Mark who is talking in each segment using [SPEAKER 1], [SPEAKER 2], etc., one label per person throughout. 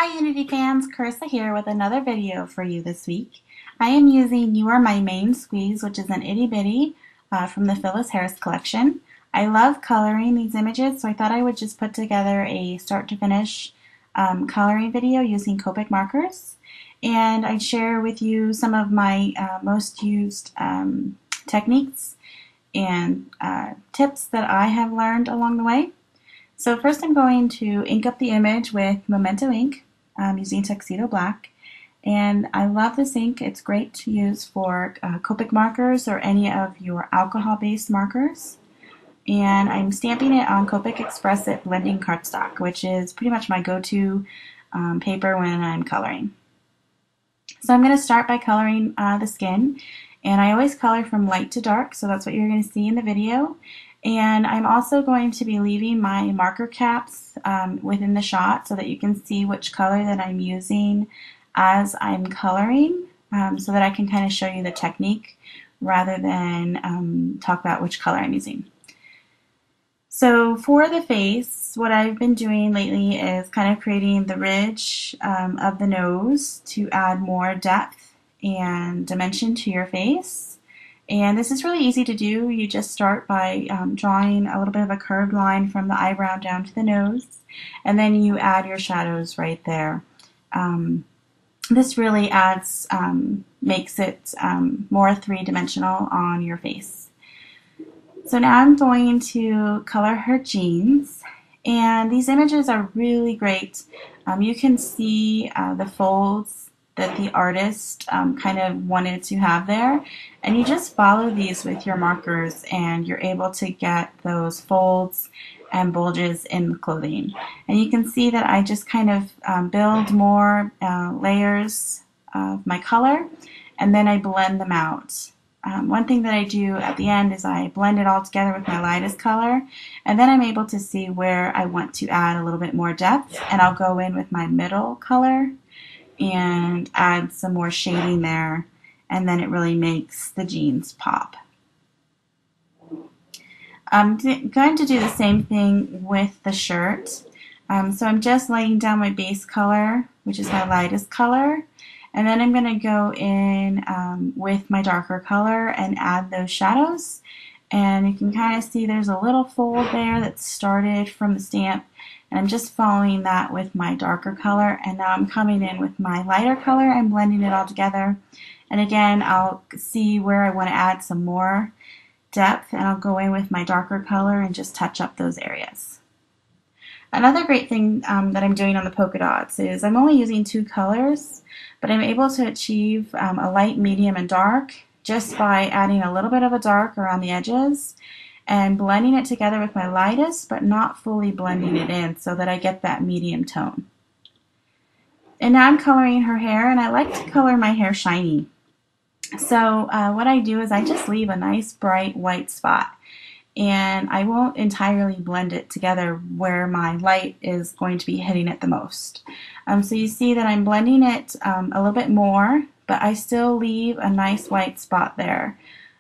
[SPEAKER 1] Hi Unity fans, Carisa here with another video for you this week. I am using You Are My Main Squeeze, which is an itty bitty from the Phyllis Harris collection. I love coloring these images, so I thought I would just put together a start to finish coloring video using Copic Markers. And I'd share with you some of my most used techniques and tips that I have learned along the way. So first I'm going to ink up the image with Memento ink using Tuxedo black. And I love this ink. It's great to use for Copic markers or any of your alcohol-based markers. And I'm stamping it on Copic Xpress blending cardstock, which is pretty much my go-to paper when I'm coloring. So I'm going to start by coloring the skin. And I always color from light to dark, so that's what you're going to see in the video. And I'm also going to be leaving my marker caps within the shot so that you can see which color that I'm using as I'm coloring, so that I can kind of show you the technique rather than talk about which color I'm using. So for the face, what I've been doing lately is kind of creating the ridge of the nose to add more depth and dimension to your face. And this is really easy to do. You just start by drawing a little bit of a curved line from the eyebrow down to the nose, and then you add your shadows right there. This really adds, makes it more three-dimensional on your face. So now I'm going to color her jeans, and these images are really great. You can see the folds that the artist kind of wanted to have there, and you just follow these with your markers and you're able to get those folds and bulges in the clothing. And you can see that I just kind of build more layers of my color, and then I blend them out. One thing that I do at the end is I blend it all together with my lightest color, and then I'm able to see where I want to add a little bit more depth, and I'll go in with my middle color and add some more shading there, and then it really makes the jeans pop. I'm going to do the same thing with the shirt. So I'm just laying down my base color, which is my lightest color, and then I'm going to go in with my darker color and add those shadows. And you can kind of see there's a little fold there that started from the stamp, and I'm just following that with my darker color, and now I'm coming in with my lighter color and blending it all together. And again, I'll see where I want to add some more depth, and I'll go in with my darker color and just touch up those areas. Another great thing that I'm doing on the polka dots is I'm only using 2 colors, but I'm able to achieve a light, medium, and dark just by adding a little bit of a dark around the edges and blending it together with my lightest, but not fully blending it in so that I get that medium tone. And now I'm coloring her hair, and I like to color my hair shiny. So what I do is I just leave a nice bright white spot, and I won't entirely blend it together where my light is going to be hitting it the most. So you see that I'm blending it a little bit more, but I still leave a nice white spot there.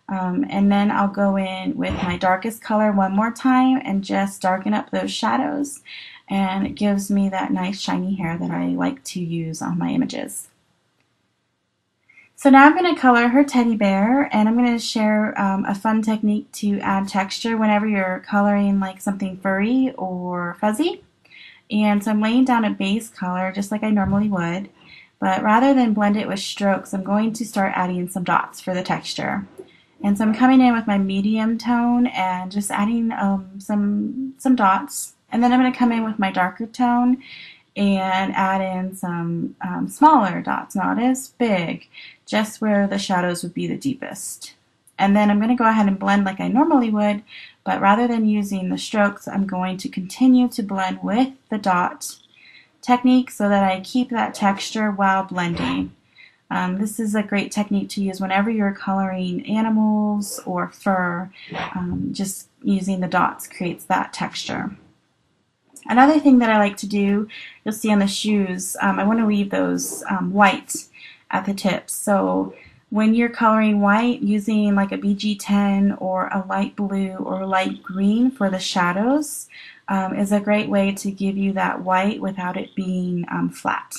[SPEAKER 1] And then I'll go in with my darkest color one more time and just darken up those shadows, and it gives me that nice shiny hair that I like to use on my images. So now I'm going to color her teddy bear, and I'm going to share a fun technique to add texture whenever you're coloring like something furry or fuzzy. And so I'm laying down a base color just like I normally would, but rather than blend it with strokes, I'm going to start adding some dots for the texture. And so I'm coming in with my medium tone and just adding some dots. And then I'm going to come in with my darker tone and add in some smaller dots, not as big, just where the shadows would be the deepest. And then I'm going to go ahead and blend like I normally would, but rather than using the strokes, I'm going to continue to blend with the dot technique so that I keep that texture while blending. This is a great technique to use whenever you're coloring animals or fur. Just using the dots creates that texture. Another thing that I like to do, you'll see on the shoes, I want to leave those white at the tips. So when you're coloring white, using like a BG10 or a light blue or light green for the shadows is a great way to give you that white without it being flat.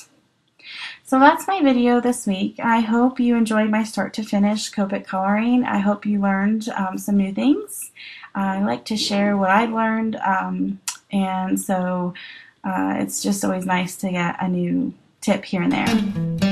[SPEAKER 1] So that's my video this week. I hope you enjoyed my start to finish Copic coloring. I hope you learned some new things. I like to share what I've learned, and so it's just always nice to get a new tip here and there.